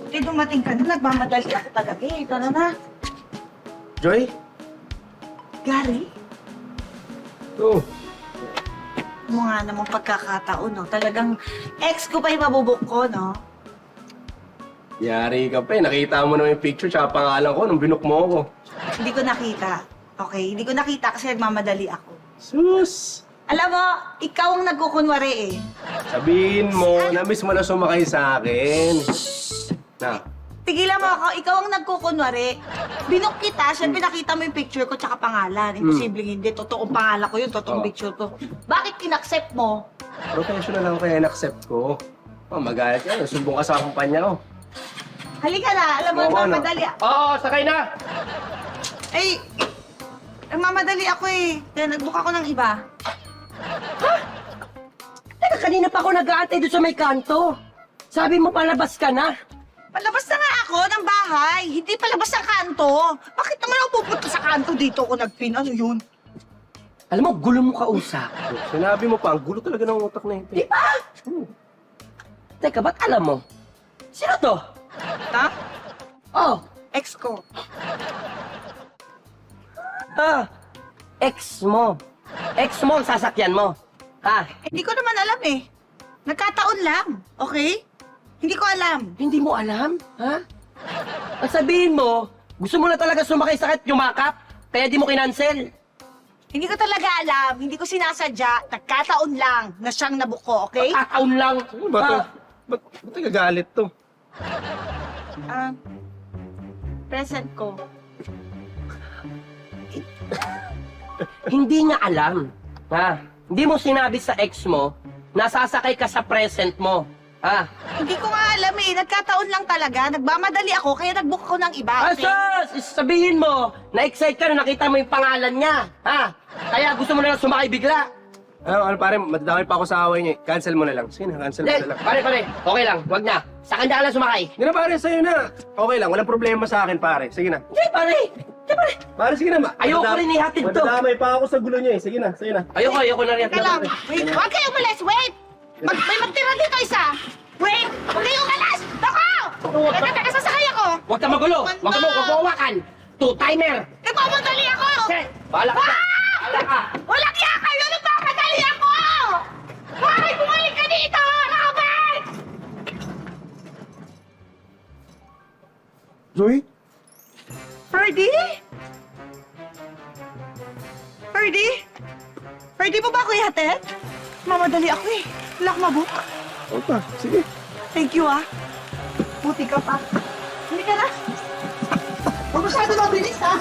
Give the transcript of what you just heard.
Buti dumating ka na, nagmamadali ako talaga eh. Tara na. Joy? Gary, Oo. mo nga namang pagkakataon, no? Talagang ex ko pa yung mabubuk ko, no? Yari ka pa eh. Nakita mo naman yung picture tsaka pangalan ko nung binok mo ako. Hindi ko nakita. Okay? Hindi ko nakita kasi nagmamadali ako. Sus! Alam mo, ikaw ang nagkukunwari eh. Sabihin mo, na-miss mo na sumakay sa akin. Na, Tigilan mo ako, ikaw ang nagkukunwari. Binok kita, syempre nakita mo yung picture ko tsaka pangalan. Imposibleng hindi. Totoong pangalan ko yun, totoong Oh. picture ko. Bakit kinaccept mo? professional ako kaya in-accept ko. Oh, magalit ka. Sumbong ka sa kumpanya ko. Halika na, alam mo, Oo, ano? nagmamadali ako. Oo, sakay na! Ay, nagmamadali ako eh. Kaya nagbook ako ng iba. Teka, kanina pa ako nag-aantay doon sa may kanto. Sabi mo palabas ka na. Palabas na nga ako ng bahay. Hindi palabas ng kanto. Bakit naman ako pupunta sa kanto dito ako nagpin? Ano yun? Alam mo, gulo mo kausap. Sinabi mo pa, ang gulo talaga ng utak na ito. Di ba? Teka, ba't alam mo? Sino to? Ha? Oh, Ex ko. ex mo. Ex mo ang sasakyan mo. Hindi ko naman alam eh. Nagkataon lang. Okay? Hindi ko alam. Hindi mo alam? At sabihin mo, gusto mo na talaga sumakay sa kahit yumakap, kaya di mo kinansel. Hindi ko talaga alam. Hindi ko sinasadya. Nagkataon lang na siyang nabuko, okay? Kakaon lang. Ano ba to? Ba't nagagalit to? Present ko. Hindi niya alam. Hindi mo sinabi sa ex mo, nasasakay ka sa present mo. Hindi ko nga alam eh. Nagkataon lang talaga. Nagmamadali ako, kaya nagbook ako ng iba, okay? Sabihin mo, na-excite ka na nakita mo yung pangalan niya. Kaya gusto mo na lang sumakay bigla. Ano pare, madadamay pa ako sa away niya. Cancel mo na lang. Sige na, cancel mo na lang. Pare, okay lang, wag na. Sa kanya ka lang sumakay. Hindi na pare, sa'yo na. Okay lang, walang problema sa akin pare. Sige na. Hindi, pare. Pare, sige na. Ayoko rin ihatid to. Madadamay pa ako sa gulo niya eh. Sige na, sige na. Ayoko na rin. Teka lang. Wait, huwag kayo umalis. Wait! May magtira dito isa. Wait! Huwag kayo umalis! Dako! Teka, sasakay ako. Huwag ka magulo. Huwag ka magwawakan. Two-timer. Nagmamadali ako! Bahala ka. Bahala ka. Walang iya kayo! Nagmamadali ako! Bakit bumalik ka dito, Robert? Joy? Ferdy? Ferdy? Ferdy mo ba ako ihatid? Mamadali ako eh. Wala akong mabook. Opa, sige. Thank you ah. Buti ka pa. Hindi ka na. Huwag masyado mabilis ha.